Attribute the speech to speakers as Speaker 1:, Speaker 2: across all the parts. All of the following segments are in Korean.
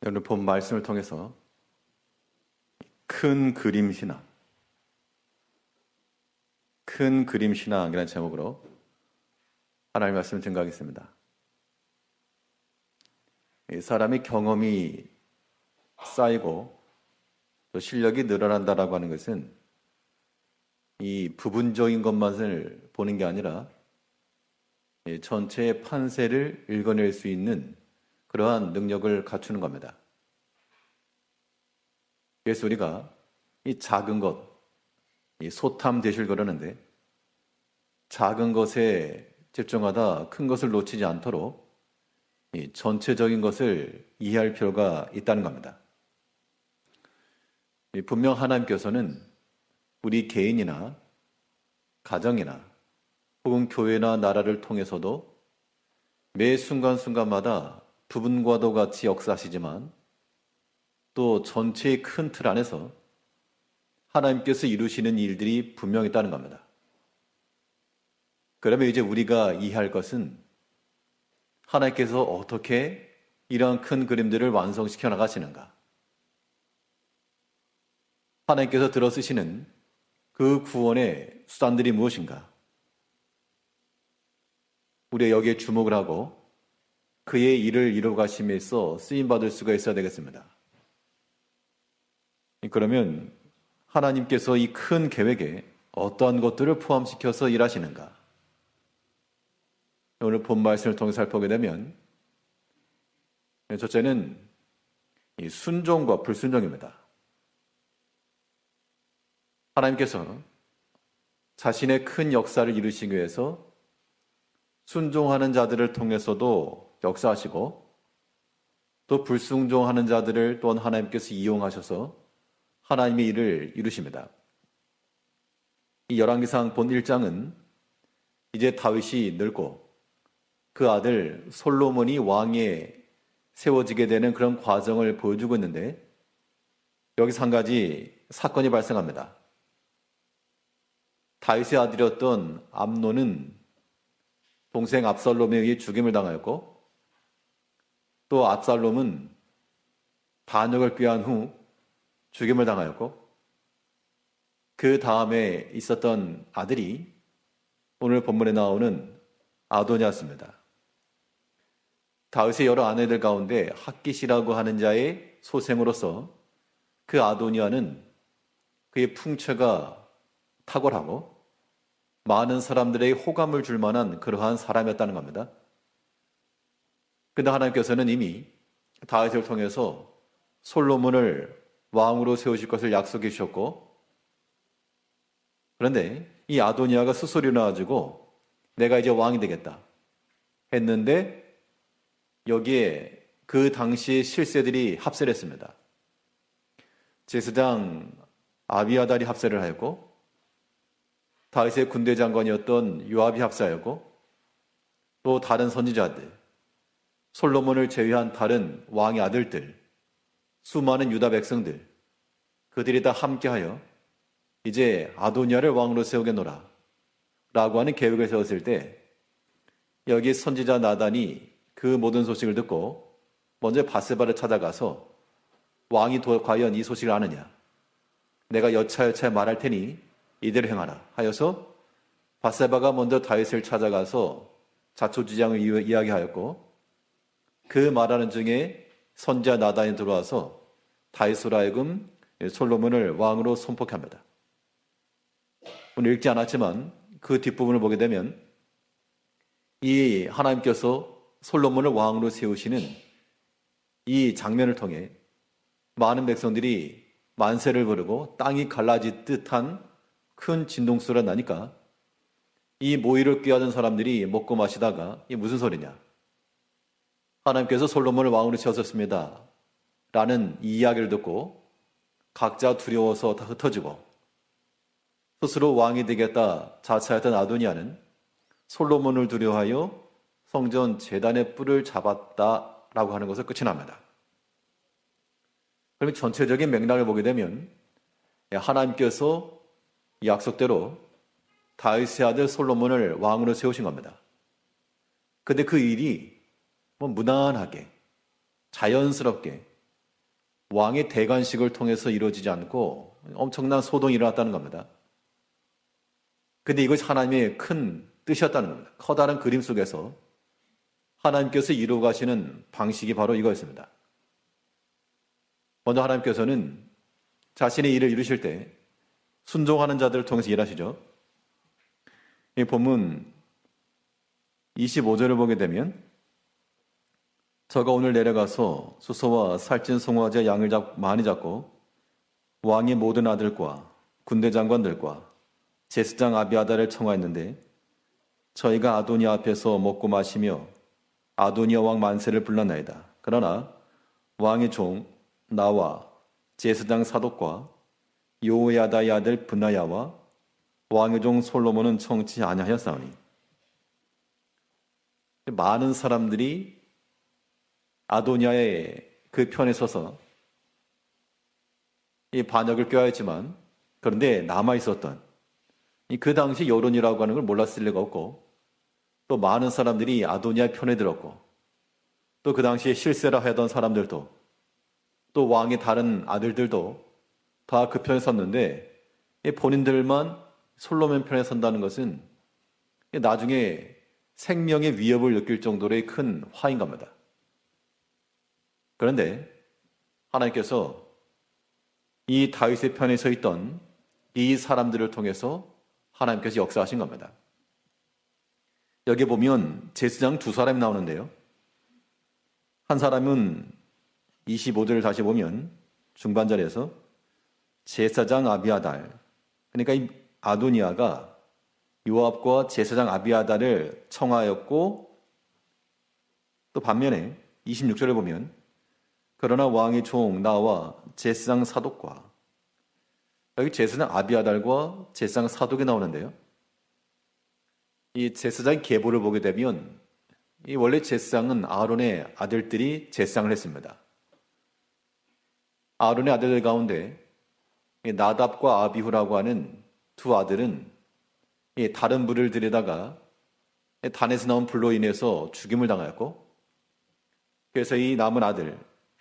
Speaker 1: 오늘 본 말씀을 통해서 큰 그림 신앙이라는 제목으로 하나님의 말씀을 증거하겠습니다. 이 사람이 경험이 쌓이고 또 실력이 늘어난다라고 하는 것은 이 부분적인 것만을 보는 게 아니라 전체의 판세를 읽어낼 수 있는 그러한 능력을 갖추는 겁니다. 그래서 우리가 이 작은 것, 이 소탐대실 그러는데 작은 것에 집중하다 큰 것을 놓치지 않도록 이 전체적인 것을 이해할 필요가 있다는 겁니다. 분명 하나님께서는 우리 개인이나 가정이나 혹은 교회나 나라를 통해서도 매 순간순간마다 부분과도 같이 역사하시지만 또 전체의 큰 틀 안에서 하나님께서 이루시는 일들이 분명히 있다는 겁니다. 그러면 이제 우리가 이해할 것은 하나님께서 어떻게 이러한 큰 그림들을 완성시켜 나가시는가? 하나님께서 들어 쓰시는 그 구원의 수단들이 무엇인가? 우리가 여기에 주목을 하고 그의 일을 이루어 가심에서 쓰임받을 수가 있어야 되겠습니다. 그러면 하나님께서 이 큰 계획에 어떠한 것들을 포함시켜서 일하시는가? 오늘 본 말씀을 통해 살펴보게 되면 첫째는 이 순종과 불순종입니다. 하나님께서 자신의 큰 역사를 이루시기 위해서 순종하는 자들을 통해서도 역사하시고 또 불순종하는 자들을 또한 하나님께서 이용하셔서 하나님의 일을 이루십니다. 이 열왕기상 본 1장은 이제 다윗이 늙고 그 아들 솔로몬이 왕에 세워지게 되는 그런 과정을 보여주고 있는데 여기서 한 가지 사건이 발생합니다. 다윗의 아들이었던 암논은 동생 압살롬에 의해 죽임을 당하였고 또 압살롬은 반역을 꾀한 후 죽임을 당하였고 그 다음에 있었던 아들이 오늘 본문에 나오는 아도니아였습니다. 다윗의 여러 아내들 가운데 핫깃이라고 하는 자의 소생으로서 그 아도니아는 그의 풍채가 탁월하고 많은 사람들에게 호감을 줄 만한 그러한 사람이었다는 겁니다. 그런데 하나님께서는 이미 다윗을 통해서 솔로몬을 왕으로 세우실 것을 약속해 주셨고 그런데 이 아도니아가 스스로 일어나가지고 내가 이제 왕이 되겠다 했는데 여기에 그 당시의 실세들이 합세를 했습니다. 제사장 아비아달이 합세를 하였고 다윗의 군대 장관이었던 요압이 합세하였고 또 다른 선지자들 솔로몬을 제외한 다른 왕의 아들들 수많은 유다 백성들 그들이 다 함께하여 이제 아도니아를 왕으로 세우겠노라 라고 하는 계획을 세웠을 때 여기 선지자 나단이 그 모든 소식을 듣고 먼저 밧세바를 찾아가서 왕이 과연 이 소식을 아느냐 내가 여차여차 말할 테니 이대로 행하라 하여서 밧세바가 먼저 다윗을 찾아가서 자초지장을 이야기하였고 그 말하는 중에 선지자 나단이 들어와서 다윗으로 하여금 솔로몬을 왕으로 선포합니다. 오늘 읽지 않았지만 그 뒷부분을 보게 되면 이 하나님께서 솔로몬을 왕으로 세우시는 이 장면을 통해 많은 백성들이 만세를 부르고 땅이 갈라질 듯한 큰 진동소리가 나니까 이 모의를 꾀하던 사람들이 먹고 마시다가 이게 무슨 소리냐? 하나님께서 솔로몬을 왕으로 세우셨습니다. 라는 이 이야기를 듣고 각자 두려워서 다 흩어지고 스스로 왕이 되겠다 자처했던 아도니아는 솔로몬을 두려워하여 성전 제단의 뿔을 잡았다라고 하는 것을 끝이 납니다. 그러면 전체적인 맥락을 보게 되면 하나님께서 약속대로 다윗의 아들 솔로몬을 왕으로 세우신 겁니다. 근데 그 일이 무난하게 자연스럽게 왕의 대관식을 통해서 이루어지지 않고 엄청난 소동이 일어났다는 겁니다. 근데 이것이 하나님의 큰 뜻이었다는 겁니다. 커다란 그림 속에서 하나님께서 이루어 가시는 방식이 바로 이거였습니다. 먼저 하나님께서는 자신의 일을 이루실 때 순종하는 자들을 통해서 일하시죠. 이 본문 25절을 보게 되면 저가 오늘 내려가서 수소와 살찐 송아지와 양을 많이 잡고 왕의 모든 아들과 군대 장관들과 제사장 아비아달을 청하였는데 저희가 아도니아 앞에서 먹고 마시며 아도니아 왕 만세를 불렀나이다. 그러나 왕의 종 나와 제사장 사독과 요야다의 아들 분나야와 왕의 종 솔로몬은 청치 아니하였사오니 많은 사람들이 아도니아의 그 편에 서서 이 반역을 꾀하였지만 그런데 남아있었던 그 당시 여론이라고 하는 걸 몰랐을 리가 없고 또 많은 사람들이 아도니아 편에 들었고 또 그 당시에 실세라 하던 사람들도 또 왕의 다른 아들들도 다 그 편에 섰는데 본인들만 솔로몬 편에 선다는 것은 나중에 생명의 위협을 느낄 정도로의 큰 화인 겁니다. 그런데 하나님께서 이 다윗의 편에 서 있던 이 사람들을 통해서 하나님께서 역사하신 겁니다. 여기 보면 제사장 두 사람이 나오는데요. 한 사람은 25절을 다시 보면 중반절에서 제사장 아비아달, 그러니까 이 아도니아가 요압과 제사장 아비아달을 청하였고 또 반면에 26절을 보면 그러나 왕의 종 나와 제사장 사독과 여기 제사장 아비아달과 제사장 사독이 나오는데요. 이 제사장 계보를 보게 되면 이 원래 제사장은 아론의 아들들이 제사장을 했습니다. 아론의 아들들 가운데 나답과 아비후라고 하는 두 아들은 다른 불을 들여다가 단에서 나온 불로 인해서 죽임을 당하였고 그래서 이 남은 아들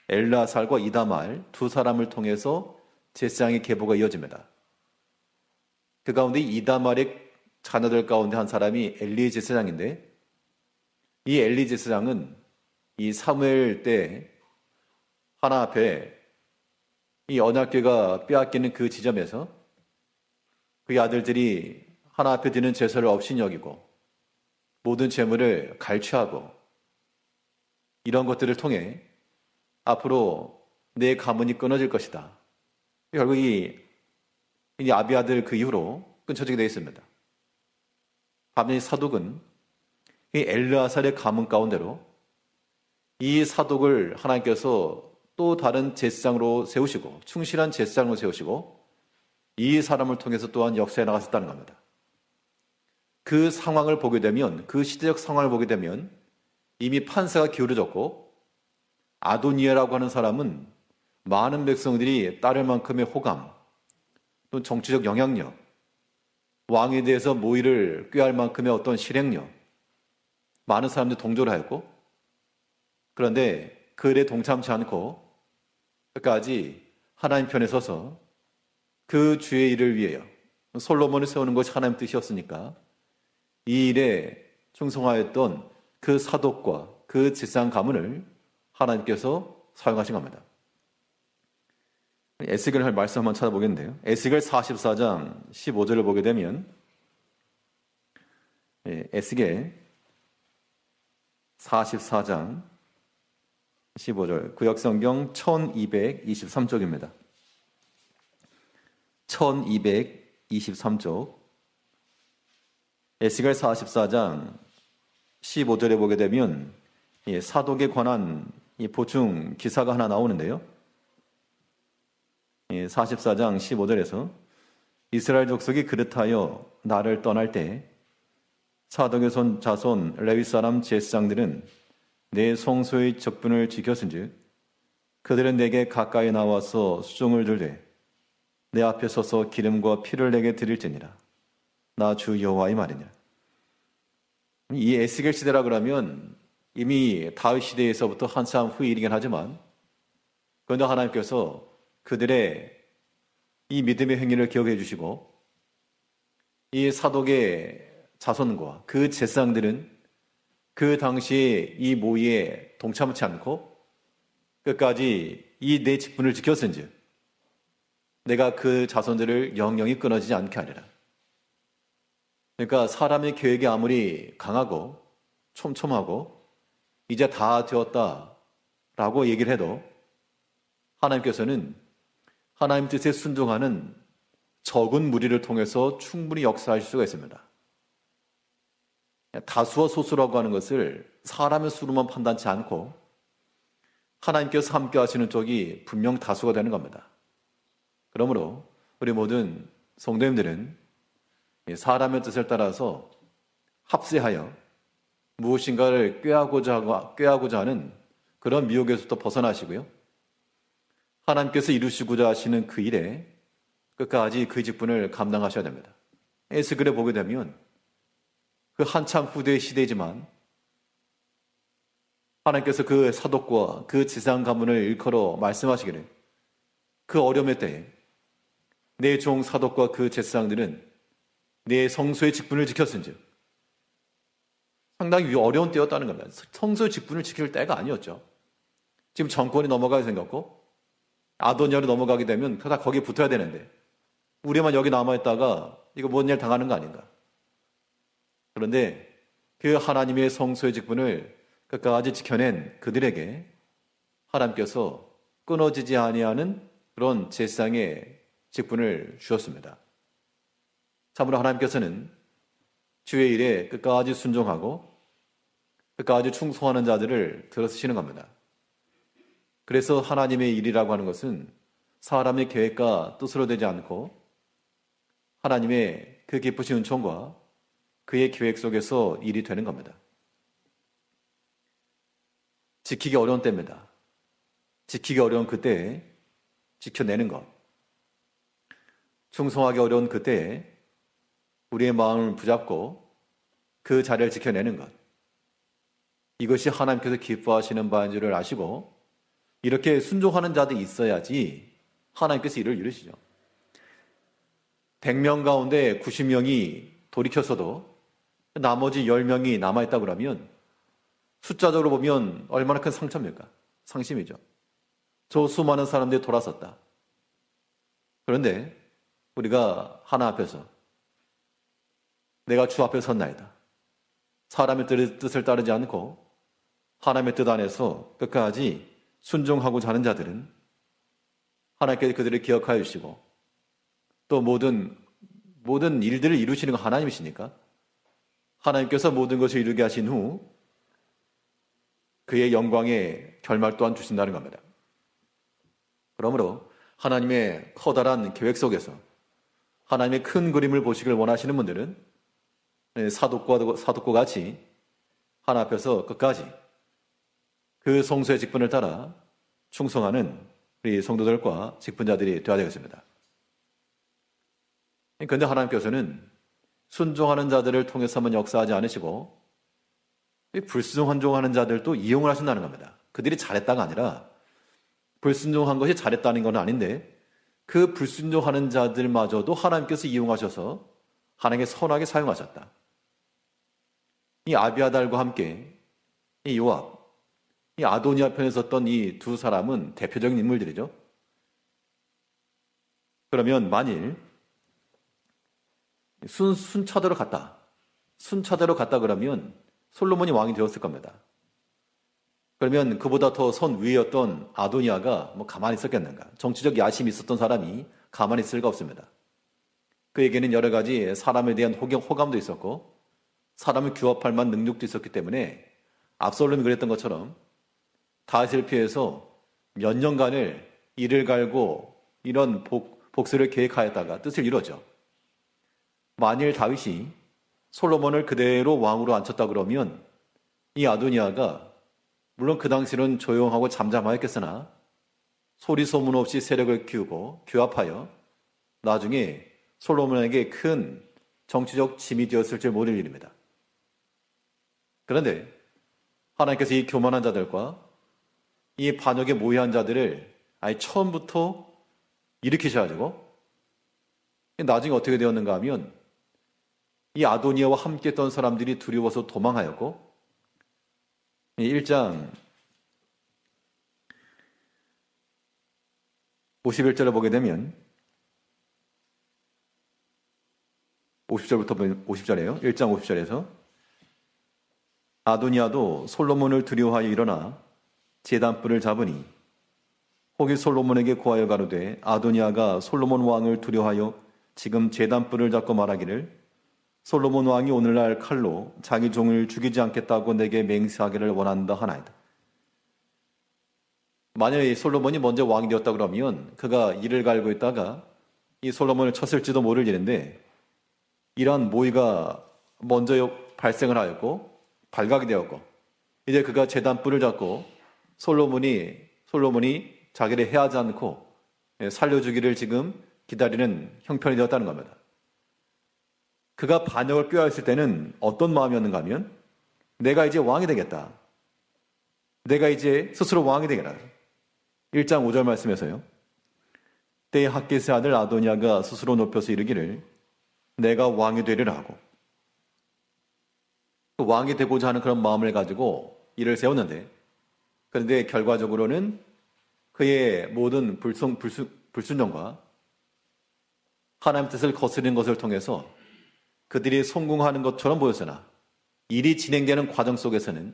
Speaker 1: 엘르아살과 이다말 두 사람을 통해서 제사장의 계보가 이어집니다. 그 가운데 이다말의 자녀들 가운데 한 사람이 엘리 제사장인데 이 엘리 제사장은 이 사무엘 때 하나 앞에 이 언약궤가 빼앗기는 그 지점에서 그의 아들들이 하나 앞에 드는 제사를 없이 여기고 모든 재물을 갈취하고 이런 것들을 통해 앞으로 내 가문이 끊어질 것이다. 결국 이 아비아들 그 이후로 끊어지게 되어 있습니다. 반면 사독은 이 엘르아살의 가문 가운데로 이 사독을 하나님께서 또 다른 제사장으로 세우시고 충실한 제사장으로 세우시고 이 사람을 통해서 또한 역사에 나갔었다는 겁니다. 그 상황을 보게 되면 그 시대적 상황을 보게 되면 이미 판세가 기울어졌고 아도니아라고 하는 사람은 많은 백성들이 따를 만큼의 호감 또 정치적 영향력 왕에 대해서 모의를 꾀할 만큼의 어떤 실행력 많은 사람들이 동조를 하였고 그런데 그 일에 동참치 않고 끝까지 하나님 편에 서서 그 주의 일을 위하여 솔로몬을 세우는 것이 하나님 뜻이었으니까 이 일에 충성하였던 그 사독과 그 제사장 가문을 하나님께서 사용하신 겁니다. 에스겔 할 말씀 한번 찾아보겠는데요. 에스겔 44장 15절을 보게 되면 에스겔 44장 15절 구역성경 1223쪽입니다. 1223쪽 에스겔 44장 15절에 보게 되면 사독에 관한 보충 기사가 하나 나오는데요. 44장 15절에서 이스라엘 족속이 그릇하여 나를 떠날 때 사독의 손 자손 레위 사람 제사장들은 내 성소의 적분을 지켰은즉 그들은 내게 가까이 나와서 수종을 들되 내 앞에 서서 기름과 피를 내게 드릴지니라. 나 주 여호와의 말이냐. 이 에스겔 시대라 그러면 이미 다윗 시대에서부터 한참 후의 일이긴 하지만 그런데 하나님께서 그들의 이 믿음의 행위를 기억해 주시고 이 사독의 자손과 그 제사장들은 그 당시에 이 모의에 동참하지 않고 끝까지 이 내 직분을 지켰은즉 내가 그 자손들을 영영이 끊어지지 않게 하리라. 그러니까 사람의 계획이 아무리 강하고 촘촘하고 이제 다 되었다라고 얘기를 해도 하나님께서는 하나님 뜻에 순종하는 적은 무리를 통해서 충분히 역사하실 수가 있습니다. 다수와 소수라고 하는 것을 사람의 수로만 판단치 않고 하나님께서 함께 하시는 쪽이 분명 다수가 되는 겁니다. 그러므로 우리 모든 성도님들은 사람의 뜻을 따라서 합세하여 무엇인가를 꾀하고자 하는 그런 미혹에서부터 벗어나시고요. 하나님께서 이루시고자 하시는 그 일에 끝까지 그 직분을 감당하셔야 됩니다. 에스겔에 보게 되면 그 한참 후대의 시대이지만 하나님께서 그 사독과 그 지상 가문을 일컬어 말씀하시기를 그 어려움의 때에 내 종 사독과 그 제사장들은 내 성소의 직분을 지켰은즉 상당히 어려운 때였다는 겁니다. 성소의 직분을 지킬 때가 아니었죠. 지금 정권이 넘어가게 생겼고 아도니아로 넘어가게 되면 다 거기에 붙어야 되는데 우리만 여기 남아있다가 이거 뭔 일 당하는 거 아닌가. 그런데 그 하나님의 성소의 직분을 끝까지 지켜낸 그들에게 하나님께서 끊어지지 아니하는 그런 제사장의 직분을 주셨습니다. 참으로 하나님께서는 주의 일에 끝까지 순종하고 끝까지 충성하는 자들을 들어쓰시는 겁니다. 그래서 하나님의 일이라고 하는 것은 사람의 계획과 뜻으로 되지 않고 하나님의 그 기쁘신 은총과 그의 계획 속에서 일이 되는 겁니다. 지키기 어려운 때입니다. 지키기 어려운 그때에 지켜내는 것. 충성하기 어려운 그때에 우리의 마음을 붙잡고 그 자리를 지켜내는 것. 이것이 하나님께서 기뻐하시는 바인 줄을 아시고 이렇게 순종하는 자들이 있어야지 하나님께서 일을 이루시죠. 100명 가운데 90명이 돌이켰어도 나머지 10명이 남아있다 그러면 숫자적으로 보면 얼마나 큰 상처입니까? 상심이죠. 저 수많은 사람들이 돌아섰다. 그런데 우리가 하나 앞에서 내가 주 앞에 섰나이다. 사람의 뜻을 따르지 않고 하나님의 뜻 안에서 끝까지 순종하고자 하는 자들은 하나님께서 그들을 기억하여 주시고 또 모든 일들을 이루시는 건 하나님이시니까 하나님께서 모든 것을 이루게 하신 후 그의 영광의 결말 또한 주신다는 겁니다. 그러므로 하나님의 커다란 계획 속에서 하나님의 큰 그림을 보시길 원하시는 분들은 사독과 같이 하나 앞에서 끝까지 그 성소의 직분을 따라 충성하는 우리 성도들과 직분자들이 되어야 되겠습니다. 그런데 하나님께서는 순종하는 자들을 통해서만 역사하지 않으시고 불순종하는 자들도 이용을 하신다는 겁니다. 그들이 잘했다가 아니라 불순종한 것이 잘했다는 건 아닌데 그 불순종하는 자들마저도 하나님께서 이용하셔서 하나님께 선하게 사용하셨다. 이 아비아달과 함께 이 요압, 이 아도니아 편에 섰던 이 두 사람은 대표적인 인물들이죠. 그러면 만일 순차대로 갔다 그러면 솔로몬이 왕이 되었을 겁니다. 그러면 그보다 더 선 위였던 아도니아가 가만히 있었겠는가? 정치적 야심이 있었던 사람이 가만히 있을 리가 없습니다. 그에게는 여러 가지 사람에 대한 호감도 있었고 사람을 규합할 만한 능력도 있었기 때문에 압살롬이 그랬던 것처럼 다윗을 피해서 몇 년간을 이를 갈고 이런 복수를 계획하였다가 뜻을 이루었죠. 만일 다윗이 솔로몬을 그대로 왕으로 앉혔다 그러면 이 아도니아가 물론 그 당시는 조용하고 잠잠하였겠으나 소리 소문 없이 세력을 키우고 규합하여 나중에 솔로몬에게 큰 정치적 짐이 되었을 줄 모를 일입니다. 그런데 하나님께서 이 교만한 자들과 이 반역에 모의한 자들을 아예 처음부터 일으키셔가지고 나중에 어떻게 되었는가 하면 이 아도니아와 함께 했던 사람들이 두려워서 도망하였고 1장 51절을 보게 되면 50절부터 50절이에요. 1장 50절에서 아도니아도 솔로몬을 두려워하여 일어나 제단불을 잡으니 혹이 솔로몬에게 고하여 가로되 아도니아가 솔로몬 왕을 두려워하여 지금 제단불을 잡고 말하기를 솔로몬 왕이 오늘날 칼로 자기 종을 죽이지 않겠다고 내게 맹세하기를 원한다 하나이다. 만약에 솔로몬이 먼저 왕이 되었다 그러면 그가 이를 갈고 있다가 이 솔로몬을 쳤을지도 모를 일인데 이러한 모의가 먼저 발생을 하였고 발각이 되었고 이제 그가 제단불을 잡고 솔로몬이 자기를 해하지 않고 살려주기를 지금 기다리는 형편이 되었다는 겁니다. 그가 반역을 꾀하였을 때는 어떤 마음이었는가 하면 내가 이제 왕이 되겠다. 내가 이제 스스로 왕이 되겠다. 1장 5절 말씀에서요. 때에 핫깃의 아들 아도니아가 스스로 높여서 이르기를 내가 왕이 되리라 하고 왕이 되고자 하는 그런 마음을 가지고 일을 세웠는데 그런데 결과적으로는 그의 모든 불순종과 하나님 뜻을 거스르는 것을 통해서 그들이 성공하는 것처럼 보였으나 일이 진행되는 과정 속에서는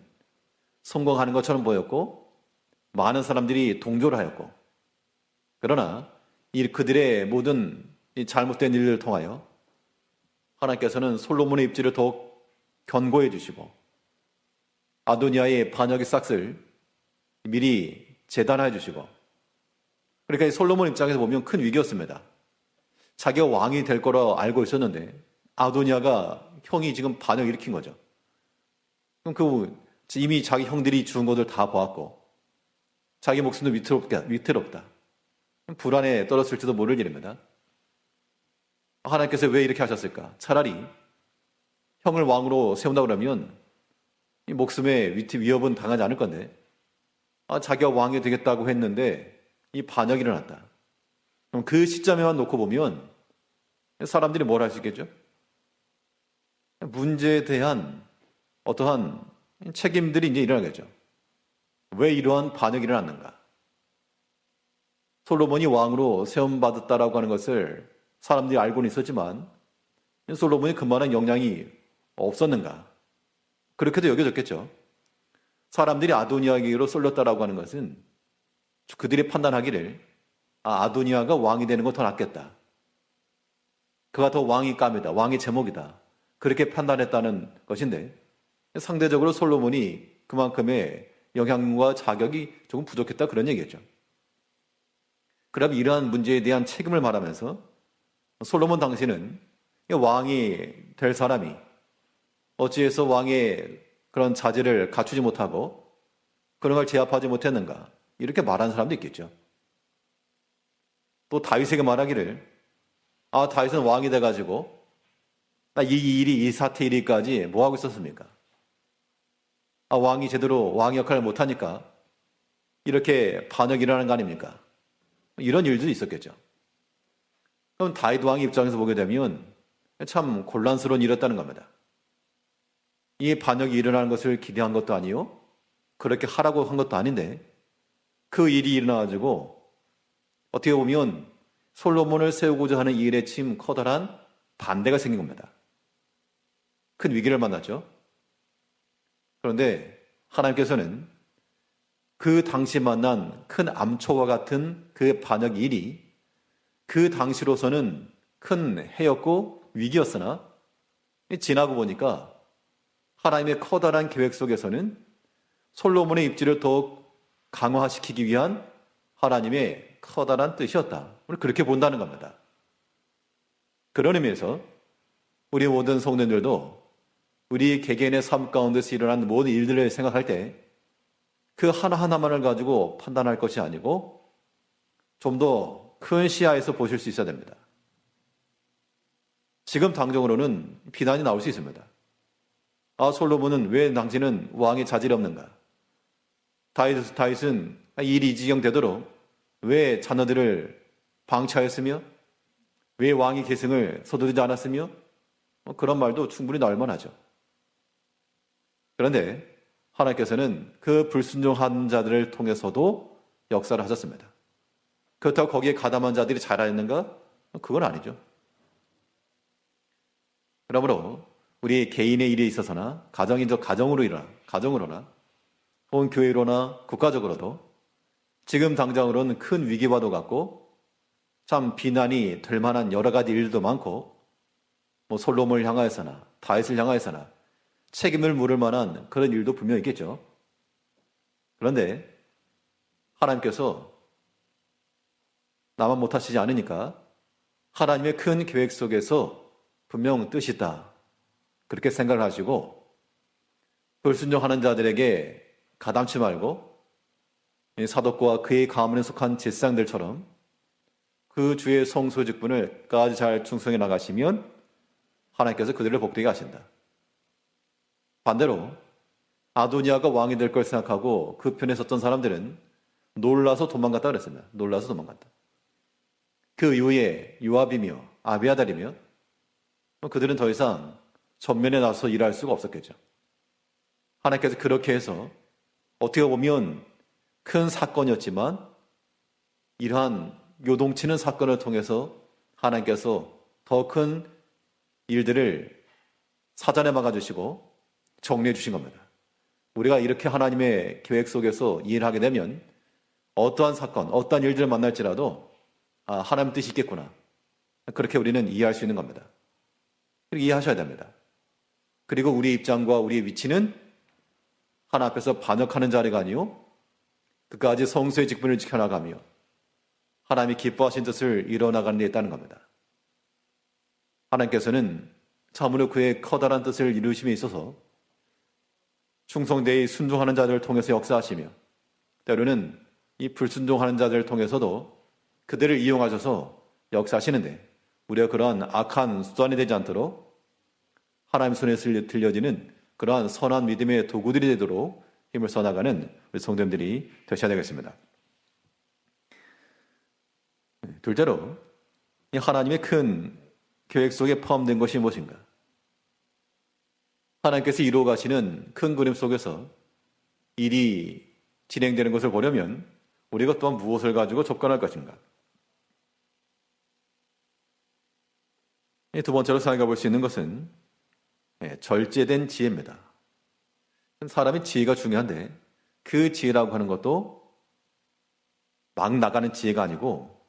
Speaker 1: 성공하는 것처럼 보였고 많은 사람들이 동조를 하였고 그러나 그들의 모든 잘못된 일을 통하여 하나님께서는 솔로몬의 입지를 더욱 견고해 주시고 아도니아의 반역의 싹을 미리 재단해 주시고 그러니까 이 솔로몬 입장에서 보면 큰 위기였습니다. 자기가 왕이 될 거라 알고 있었는데 아도니아가 형이 지금 반역을 일으킨 거죠. 그럼 이미 자기 형들이 죽은 것을 다 보았고 자기 목숨도 위태롭다. 불안에 떨었을지도 모를 일입니다. 하나님께서 왜 이렇게 하셨을까? 차라리 형을 왕으로 세운다 그러면 이 목숨에 위협은 당하지 않을 건데 자기가 왕이 되겠다고 했는데 이 반역이 일어났다. 그럼 그 시점에만 놓고 보면 사람들이 뭘 할 수 있겠죠? 문제에 대한 어떠한 책임들이 이제 일어나겠죠. 왜 이러한 반역이 일어났는가? 솔로몬이 왕으로 세움받았다라고 하는 것을 사람들이 알고는 있었지만 솔로몬이 그만한 영향이 없었는가? 그렇게도 여겨졌겠죠. 사람들이 아도니아에게로 쏠렸다라고 하는 것은 그들이 판단하기를 아도니아가 왕이 되는 건 더 낫겠다. 그가 더 왕이 감이다. 왕의 제목이다. 그렇게 판단했다는 것인데 상대적으로 솔로몬이 그만큼의 영향과 자격이 조금 부족했다 그런 얘기겠죠. 그럼 이러한 문제에 대한 책임을 말하면서 솔로몬 당시는 왕이 될 사람이 어찌해서 왕의 그런 자질을 갖추지 못하고 그런 걸 제압하지 못했는가 이렇게 말하는 사람도 있겠죠. 또 다윗에게 말하기를 다윗은 왕이 돼가지고 이 사태 일이까지 뭐 하고 있었습니까? 왕이 제대로 왕 역할을 못하니까 이렇게 반역이 일어나는 거 아닙니까? 이런 일도 있었겠죠. 그럼 다윗 왕의 입장에서 보게 되면 참 곤란스러운 일이었다는 겁니다. 이 반역이 일어나는 것을 기대한 것도 아니요 그렇게 하라고 한 것도 아닌데 그 일이 일어나가지고 어떻게 보면 솔로몬을 세우고자 하는 이 일에 침 커다란 반대가 생긴 겁니다. 큰 위기를 만났죠. 그런데 하나님께서는 그 당시 만난 큰 암초와 같은 그 반역 일이 그 당시로서는 큰 해였고 위기였으나 지나고 보니까 하나님의 커다란 계획 속에서는 솔로몬의 입지를 더욱 강화시키기 위한 하나님의 커다란 뜻이었다. 우리 그렇게 본다는 겁니다. 그런 의미에서 우리 모든 성도들도 우리 개개인의 삶 가운데서 일어난 모든 일들을 생각할 때 그 하나하나만을 가지고 판단할 것이 아니고 좀 더 큰 시야에서 보실 수 있어야 됩니다. 지금 당장으로는 비난이 나올 수 있습니다. 솔로몬은 왜 당신은 왕의 자질이 없는가? 다윗은 일이 지경되도록 왜 자녀들을 방치하였으며 왜 왕의 계승을 서두르지 않았으며 그런 말도 충분히 나올 만하죠. 그런데 하나님께서는 그 불순종한 자들을 통해서도 역사를 하셨습니다. 그렇다고 거기에 가담한 자들이 잘하였는가? 그건 아니죠. 그러므로 우리 개인의 일에 있어서나 가정으로나 혹은 교회로나 국가적으로도 지금 당장으로는 큰 위기와도 같고 참 비난이 될 만한 여러 가지 일도 많고 솔로몬을 향하여서나 다윗을 향하여서나 책임을 물을 만한 그런 일도 분명히 있겠죠. 그런데 하나님께서 나만 못하시지 않으니까 하나님의 큰 계획 속에서 분명 뜻이 있다. 그렇게 생각을 하시고 불순종하는 자들에게 가담치 말고 사독과 그의 가문에 속한 제사장들처럼 그 주의 성소 직분을 끝까지 잘 충성해 나가시면 하나님께서 그들을 복되게 하신다. 반대로 아도니아가 왕이 될 걸 생각하고 그 편에 섰던 사람들은 놀라서 도망갔다 그랬습니다. 놀라서 도망갔다. 그 이후에 요압이며 아비아달이며 그들은 더 이상 전면에 나서 일할 수가 없었겠죠. 하나님께서 그렇게 해서 어떻게 보면 큰 사건이었지만 이러한 요동치는 사건을 통해서 하나님께서 더 큰 일들을 사전에 막아주시고 정리해 주신 겁니다. 우리가 이렇게 하나님의 계획 속에서 일을 하게 되면 어떠한 사건, 어떠한 일들을 만날지라도 하나님 뜻이 있겠구나. 그렇게 우리는 이해할 수 있는 겁니다. 그리고 이해하셔야 됩니다. 그리고 우리의 입장과 우리의 위치는 하나님 앞에서 반역하는 자리가 아니요 끝까지 성수의 직분을 지켜나가며 하나님이 기뻐하신 뜻을 이뤄나가는 데 있다는 겁니다. 하나님께서는 참으로 그의 커다란 뜻을 이루심에 있어서 충성되이 순종하는 자들을 통해서 역사하시며 때로는 이 불순종하는 자들을 통해서도 그들을 이용하셔서 역사하시는데 우리가 그러한 악한 수단이 되지 않도록 하나님 손에 들려지는 그러한 선한 믿음의 도구들이 되도록 힘을 써나가는 우리 성도님들이 되셔야 되겠습니다. 둘째로 이 하나님의 큰 계획 속에 포함된 것이 무엇인가? 하나님께서 이루어 가시는 큰 그림 속에서 일이 진행되는 것을 보려면 우리가 또한 무엇을 가지고 접근할 것인가? 두 번째로 생각해 볼 수 있는 것은 절제된 지혜입니다. 사람의 지혜가 중요한데 그 지혜라고 하는 것도 막 나가는 지혜가 아니고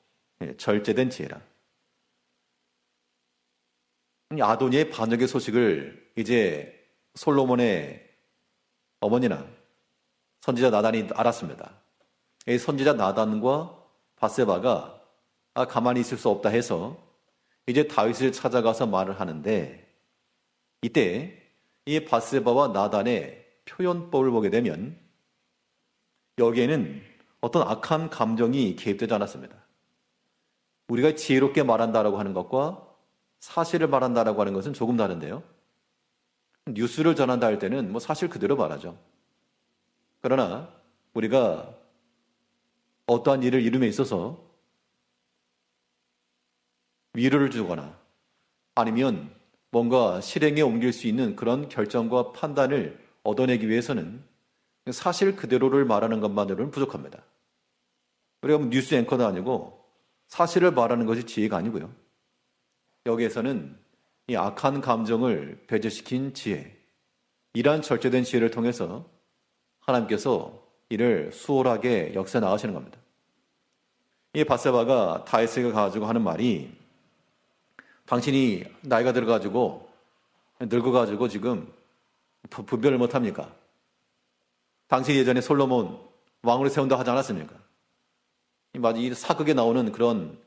Speaker 1: 절제된 지혜라. 아도니의 반역의 소식을 이제 솔로몬의 어머니나 선지자 나단이 알았습니다. 이 선지자 나단과 밧세바가 가만히 있을 수 없다 해서 이제 다윗을 찾아가서 말을 하는데 이때 이 밧세바와 나단의 표현법을 보게 되면 여기에는 어떤 악한 감정이 개입되지 않았습니다. 우리가 지혜롭게 말한다라고 하는 것과 사실을 말한다라고 하는 것은 조금 다른데요. 뉴스를 전한다 할 때는 사실 그대로 말하죠. 그러나 우리가 어떠한 일을 이룸에 있어서 위로를 주거나 아니면 뭔가 실행에 옮길 수 있는 그런 결정과 판단을 얻어내기 위해서는 사실 그대로를 말하는 것만으로는 부족합니다. 우리가 뉴스 앵커도 아니고 사실을 말하는 것이 지혜가 아니고요. 여기에서는 이 악한 감정을 배제시킨 지혜, 이러한 절제된 지혜를 통해서 하나님께서 이를 수월하게 역사해 나가시는 겁니다. 이 밧세바가 다윗에게 가지고 하는 말이 당신이 나이가 들어가지고 늙어가지고 지금 분별을 못합니까? 당신이 예전에 솔로몬 왕으로 세운다 하지 않았습니까? 이 사극에 나오는 그런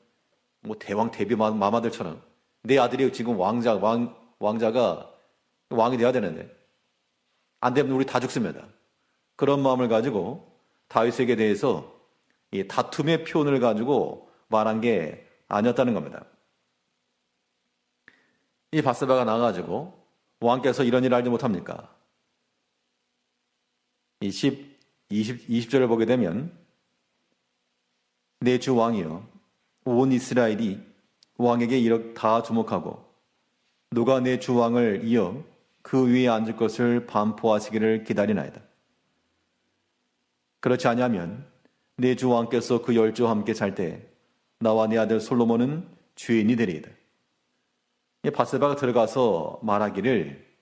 Speaker 1: 대왕 대비 마마들처럼 내 아들이 지금 왕자가 왕이 돼야 되는데 안 되면 우리 다 죽습니다. 그런 마음을 가지고 다윗에게 대해서 이 다툼의 표현을 가지고 말한 게 아니었다는 겁니다. 이 밧세바가 나가지고 왕께서 이런 일을 알지 못합니까? 20절을 보게 되면 내 주 왕이여, 온 이스라엘이 왕에게 다 주목하고 누가 내 주 왕을 이어 그 위에 앉을 것을 반포하시기를 기다리나이다. 그렇지 아니하면 내 주 왕께서 그 열조와 함께 잘 때 나와 내 아들 솔로몬은 죄인이 되리이다. 밧세바가 들어가서 말하기를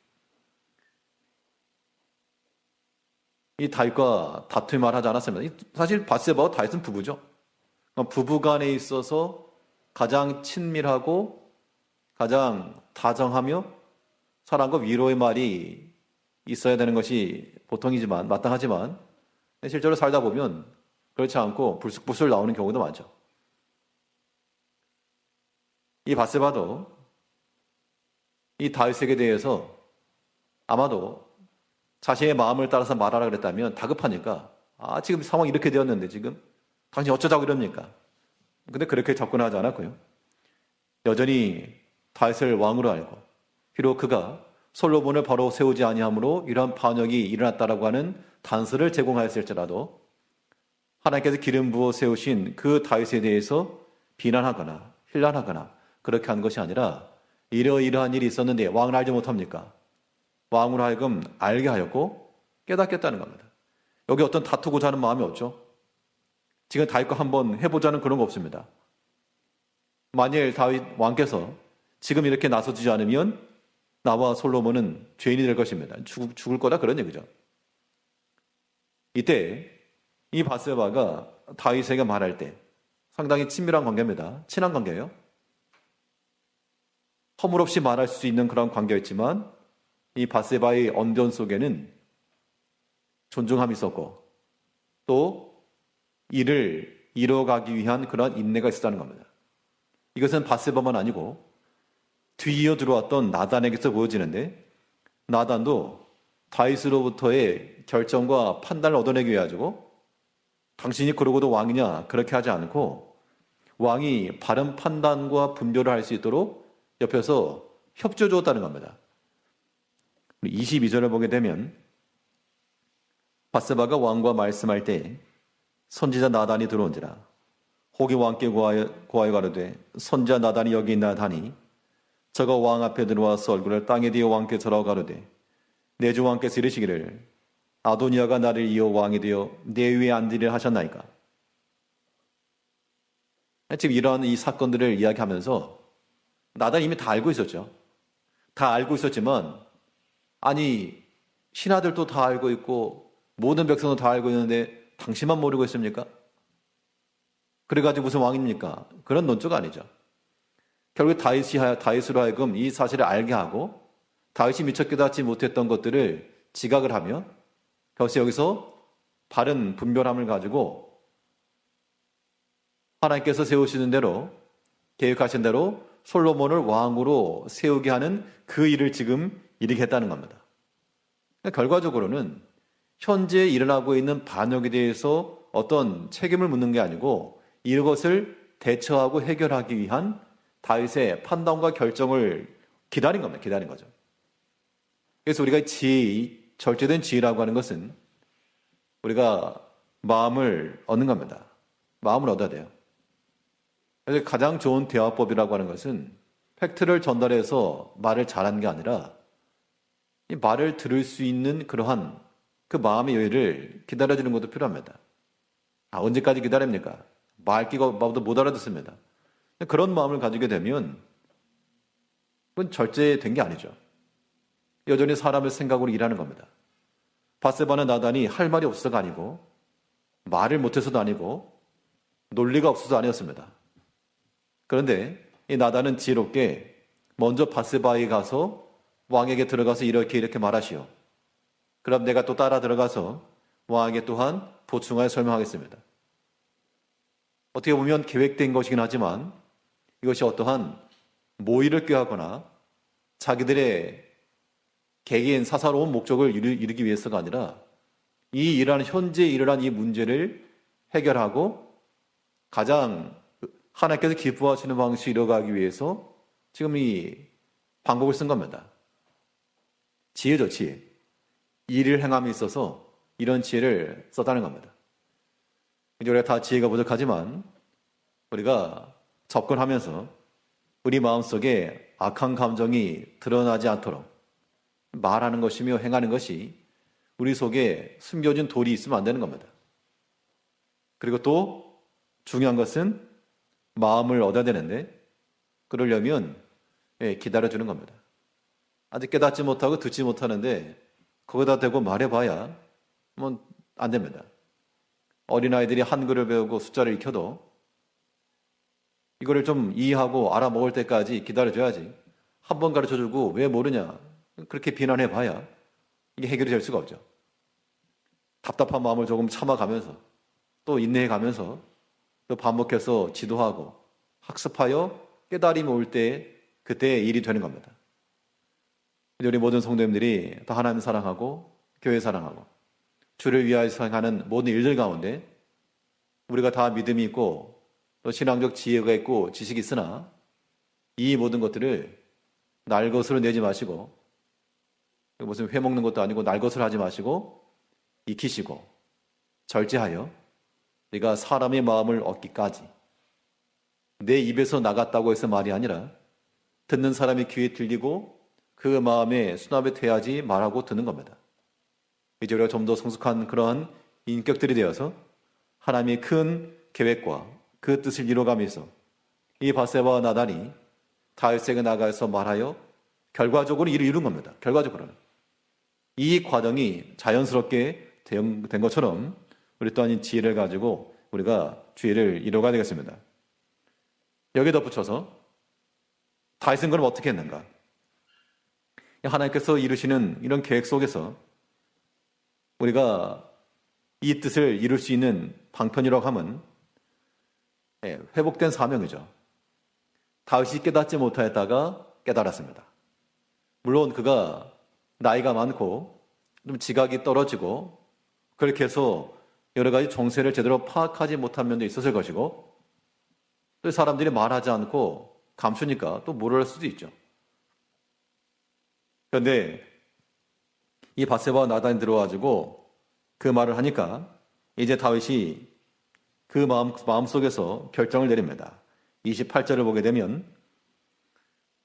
Speaker 1: 이 다윗과 다툼이 말하지 않았습니다. 사실 밧세바와 다윗은 부부죠. 부부 간에 있어서 가장 친밀하고 가장 다정하며 사랑과 위로의 말이 있어야 되는 것이 보통이지만 마땅하지만 실제로 살다 보면 그렇지 않고 불쑥불쑥 나오는 경우도 많죠. 이 밧세바도 이 다윗에게 대해서 아마도 자신의 마음을 따라서 말하라 그랬다면 다급하니까 지금 상황이 이렇게 되었는데 지금 당신 어쩌자고 이럽니까? 근데 그렇게 접근하지 않았고요. 여전히 다윗을 왕으로 알고 비록 그가 솔로몬을 바로 세우지 아니하므로 이러한 반역이 일어났다라고 하는 단서를 제공하였을지라도 하나님께서 기름 부어 세우신 그 다윗에 대해서 비난하거나 힐난하거나 그렇게 한 것이 아니라 이러이러한 일이 있었는데 왕을 알지 못합니까? 왕으로 하여금 알게 하였고 깨닫게 했다는 겁니다. 여기 어떤 다투고자 하는 마음이 없죠. 지금 다윗과 한번 해보자는 그런 거 없습니다. 만일 다윗 왕께서 지금 이렇게 나서주지 않으면 나와 솔로몬은 죄인이 될 것입니다. 죽을 거다 그런 얘기죠. 이때 이 밧세바가 다윗에게 말할 때 상당히 친밀한 관계입니다. 친한 관계예요. 허물없이 말할 수 있는 그런 관계였지만 이 밧세바의 언변 속에는 존중함이 있었고 또 이를 이뤄가기 위한 그런 인내가 있었다는 겁니다. 이것은 밧세바만 아니고 뒤이어 들어왔던 나단에게서 보여지는데 나단도 다윗으로부터의 결정과 판단을 얻어내기 위해 가지고 당신이 그러고도 왕이냐 그렇게 하지 않고 왕이 바른 판단과 분별을 할 수 있도록 옆에서 협조해 주었다는 겁니다. 22절을 보게 되면 밧세바가 왕과 말씀할 때 선지자 나단이 들어온지라 혹이 왕께 고하여 가로되 선지자 나단이 여기 있나다니 저가 왕 앞에 들어와서 얼굴을 땅에 대어 왕께 절하고 가로되 내 주 왕께서 이르시기를 아도니아가 나를 이어 왕이 되어 내 위에 앉으리라 하셨나이까. 지금 이러한 이 사건들을 이야기하면서 나단이 이미 다 알고 있었죠. 다 알고 있었지만 아니 신하들도 다 알고 있고 모든 백성도 다 알고 있는데 당신만 모르고 있습니까? 그래가지고 무슨 왕입니까? 그런 논조가 아니죠. 결국 다윗으로 하여금 이 사실을 알게 하고 다윗이 미처 깨닫지 못했던 것들을 지각을 하며 여기서 바른 분별함을 가지고 하나님께서 세우시는 대로 계획하신 대로 솔로몬을 왕으로 세우게 하는 그 일을 지금 이르게 했다는 겁니다. 결과적으로는 현재 일어나고 있는 반역에 대해서 어떤 책임을 묻는 게 아니고 이것을 대처하고 해결하기 위한 다윗의 판단과 결정을 기다린 겁니다. 기다린 거죠. 그래서 우리가 절제된 지혜라고 하는 것은 우리가 마음을 얻는 겁니다. 마음을 얻어야 돼요. 그래서 가장 좋은 대화법이라고 하는 것은 팩트를 전달해서 말을 잘하는 게 아니라 이 말을 들을 수 있는 그러한 그 마음의 여유를 기다려주는 것도 필요합니다. 언제까지 기다립니까? 말귀가 못 알아듣습니다. 그런 마음을 가지게 되면 그건 절제된 게 아니죠. 여전히 사람의 생각으로 일하는 겁니다. 밧세바는 나단이 할 말이 없어서가 아니고 말을 못해서도 아니고 논리가 없어서 아니었습니다. 그런데 이 나단은 지혜롭게 먼저 밧세바에 가서 왕에게 들어가서 이렇게 말하시오. 그럼 내가 또 따라 들어가서 왕에게 또한 보충하여 설명하겠습니다. 어떻게 보면 계획된 것이긴 하지만 이것이 어떠한 모의를 꾀하거나 자기들의 개개인 사사로운 목적을 이루기 위해서가 아니라 현재 일어난 이 문제를 해결하고 가장 하나님께서 기뻐하시는 방식으로 이뤄가기 위해서 지금 이 방법을 쓴 겁니다. 지혜죠, 지혜. 일을 행함에 있어서 이런 지혜를 썼다는 겁니다. 이제 우리가 다 지혜가 부족하지만 우리가 접근하면서 우리 마음속에 악한 감정이 드러나지 않도록 말하는 것이며 행하는 것이 우리 속에 숨겨진 돌이 있으면 안 되는 겁니다. 그리고 또 중요한 것은 마음을 얻어야 되는데 그러려면 기다려주는 겁니다. 아직 깨닫지 못하고 듣지 못하는데 거기다 대고 말해봐야 안 됩니다. 어린아이들이 한글을 배우고 숫자를 익혀도 이거를 좀 이해하고 알아먹을 때까지 기다려줘야지. 한 번 가르쳐주고 왜 모르냐 그렇게 비난해봐야 이게 해결이 될 수가 없죠. 답답한 마음을 조금 참아가면서 또 인내해가면서 또 반복해서 지도하고 학습하여 깨달음이 올 때 그때 일이 되는 겁니다. 우리 모든 성도님들이 다 하나님 사랑하고 교회 사랑하고 주를 위하여서 행하는 모든 일들 가운데 우리가 다 믿음이 있고 또 신앙적 지혜가 있고 지식이 있으나 이 모든 것들을 날 것으로 내지 마시고 무슨 회 먹는 것도 아니고 날 것을 하지 마시고 익히시고 절제하여 네가 사람의 마음을 얻기까지 내 입에서 나갔다고 해서 말이 아니라 듣는 사람의 귀에 들리고 그 마음에 수납이 돼야지 말하고 듣는 겁니다. 이제 우리가 좀 더 성숙한 그러한 인격들이 되어서 하나님의 큰 계획과 그 뜻을 이뤄가면서 이 바세바와 나단이 다윗에게 나가서 말하여 결과적으로 일을 이룬 겁니다. 결과적으로는 이 과정이 자연스럽게 된 것처럼 우리 또한 이 지혜를 가지고 우리가 주의를 이뤄가야 되겠습니다. 여기에 덧붙여서 다윗은 그럼 어떻게 했는가? 하나님께서 이루시는 이런 계획 속에서 우리가 이 뜻을 이룰 수 있는 방편이라고 하면 회복된 사명이죠. 다윗이 깨닫지 못하였다가 깨달았습니다. 물론 그가 나이가 많고 좀 지각이 떨어지고 그렇게 해서 여러 가지 정세를 제대로 파악하지 못한 면도 있었을 것이고 또 사람들이 말하지 않고 감추니까 또 모를 수도 있죠. 그런데 이 바세바와 나단이 들어와가지고 그 말을 하니까 이제 다윗이 그 마음속에서 결정을 내립니다. 28절을 보게 되면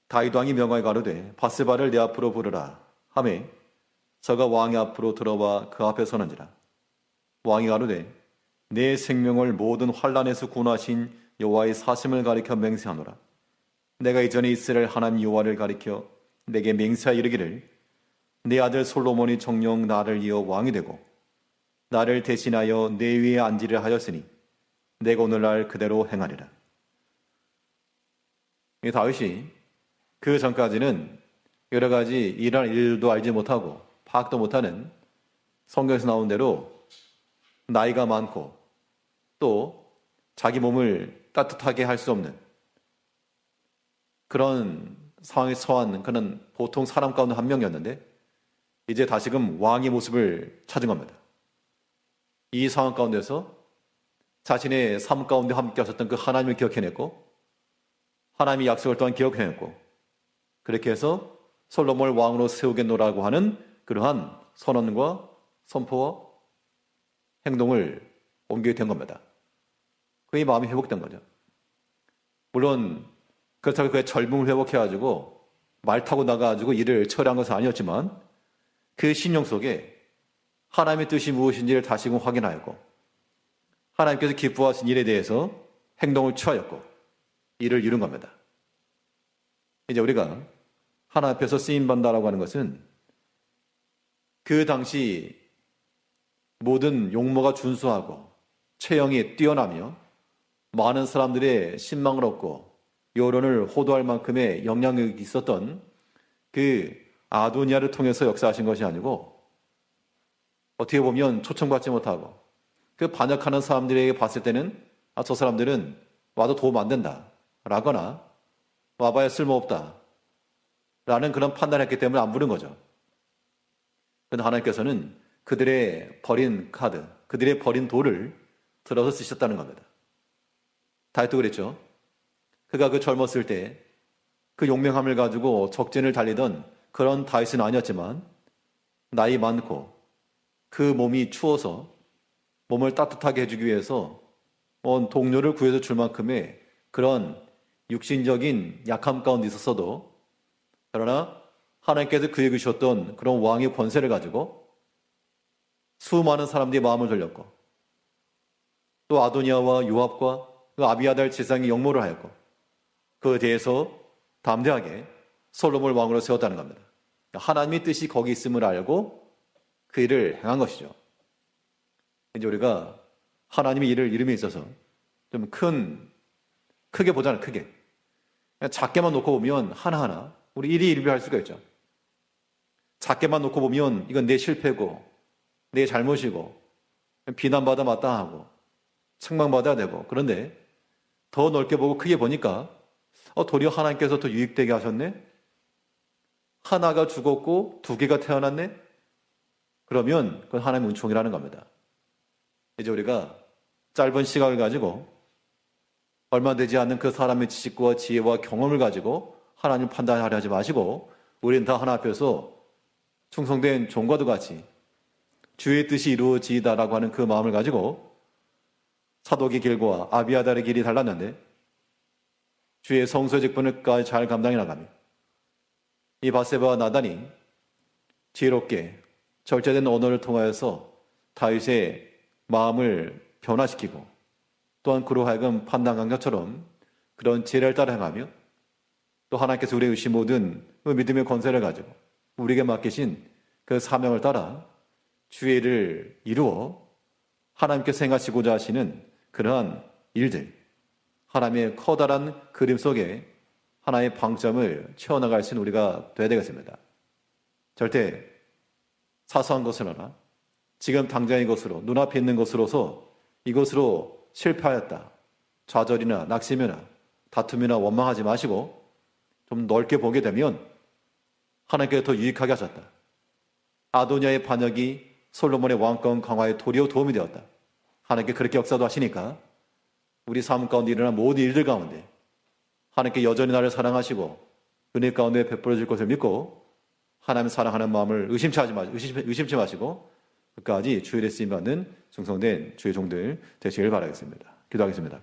Speaker 1: 다윗 왕이 명하여 가로되 바세바를 내 앞으로 부르라 하매 저가 왕의 앞으로 들어와 그 앞에 서는지라. 왕이 가로되 내 생명을 모든 환난에서 구원하신 여호와의 사심을 가리켜 맹세하노라. 내가 이전에 이스라엘 하나님 여호와를 가리켜 내게 맹세하여 이르기를 내 아들 솔로몬이 정녕 나를 이어 왕이 되고 나를 대신하여 내 위에 앉으려 하였으니 내가 오늘날 그대로 행하리라. 이 다윗이 그 전까지는 여러 가지 이런 일도 알지 못하고 파악도 못하는 성경에서 나온 대로 나이가 많고 또 자기 몸을 따뜻하게 할 수 없는 그런 상황에 처한 그런 보통 사람 가운데 한 명이었는데 이제 다시금 왕의 모습을 찾은 겁니다. 이 상황 가운데서 자신의 삶 가운데 함께 하셨던 그 하나님을 기억해냈고 하나님의 약속을 또한 기억해냈고 그렇게 해서 솔로몬을 왕으로 세우겠노라고 하는 그러한 선언과 선포와 행동을 옮기게 된 겁니다. 그의 마음이 회복된 거죠. 물론 그렇다고 그의 젊음을 회복해가지고 말 타고 나가가지고 일을 처리한 것은 아니었지만 그 신령 속에 하나님의 뜻이 무엇인지를 다시금 확인하였고 하나님께서 기뻐하신 일에 대해서 행동을 취하였고 일을 이룬 겁니다. 이제 우리가 하나님 앞에서 쓰임받는다라고 하는 것은 그 당시 모든 용모가 준수하고 체형이 뛰어나며 많은 사람들의 신망을 얻고 여론을 호도할 만큼의 영향력이 있었던 그 아도니아를 통해서 역사하신 것이 아니고 어떻게 보면 초청받지 못하고 그 반역하는 사람들에게 봤을 때는 저 사람들은 와도 도움 안 된다 라거나 와봐야 쓸모없다 라는 그런 판단을 했기 때문에 안 부른 거죠. 그런데 하나님께서는 그들의 버린 카드, 그들의 버린 돌을 들어서 쓰셨다는 겁니다. 다윗도 그랬죠. 그가 그 젊었을 때 그 용맹함을 가지고 적진을 달리던 그런 다윗은 아니었지만 나이 많고 그 몸이 추워서 몸을 따뜻하게 해주기 위해서 동료를 구해서 줄 만큼의 그런 육신적인 약함 가운데 있었어도, 그러나 하나님께서 그에게 주셨던 그런 왕의 권세를 가지고 수많은 사람들의 마음을 돌렸고, 또 아도니아와 요압과 그 아비아달 제사장의 역모를 하였고, 그에 대해서 담대하게 솔로몬을 왕으로 세웠다는 겁니다. 하나님의 뜻이 거기 있음을 알고 그 일을 행한 것이죠. 이제 우리가 하나님의 일을 이름에 있어서 좀 크게 보자는 크게. 그냥 작게만 놓고 보면 하나하나 우리 일희일비할 수가 있죠. 작게만 놓고 보면 이건 내 실패고 내 잘못이고 비난받아 마땅하고 책망받아야 되고, 그런데 더 넓게 보고 크게 보니까 도리어 하나님께서 더 유익되게 하셨네? 하나가 죽었고 두 개가 태어났네? 그러면 그건 하나님의 은총이라는 겁니다. 이제 우리가 짧은 시각을 가지고 얼마 되지 않는 그 사람의 지식과 지혜와 경험을 가지고 하나님을 판단하려 하지 마시고, 우리는 다 하나 앞에서 충성된 종과도 같이 주의 뜻이 이루어지이다라고 하는 그 마음을 가지고 사독의 길과 아비아달의 길이 달랐는데 주의 성소의 직분을까지 잘 감당해 나가며 이 바세바와 나단이 지혜롭게 절제된 언어를 통하여서 다윗의 마음을 변화시키고, 또한 그로 하여금 판단 강자처럼 그런 지혜를 따라 행하며, 또 하나님께서 우리의 의심 모든 그 믿음의 권세를 가지고 우리에게 맡기신 그 사명을 따라 주의 일을 이루어 하나님께서 행하시고자 하시는 그러한 일들, 하나님의 커다란 그림 속에 하나의 방점을 채워나갈 수 있는 우리가 되어야 되겠습니다. 절대 사소한 것으로나 지금 당장의 것으로, 눈앞에 있는 것으로서 이것으로 실패하였다, 좌절이나 낙심이나 다툼이나 원망하지 마시고 좀 넓게 보게 되면 하나님께서 더 유익하게 하셨다. 아도니아의 반역이 솔로몬의 왕권 강화에 도리어 도움이 되었다. 하나님께 그렇게 역사도 하시니까 우리 삶 가운데 일어난 모든 일들 가운데 하나님께 여전히 나를 사랑하시고 은혜 가운데 베풀어 줄 것을 믿고 하나님 사랑하는 마음을 의심치 마시고 끝까지 주의 일에 쓰임받는 충성된 주의 종들 되시길 바라겠습니다. 기도하겠습니다.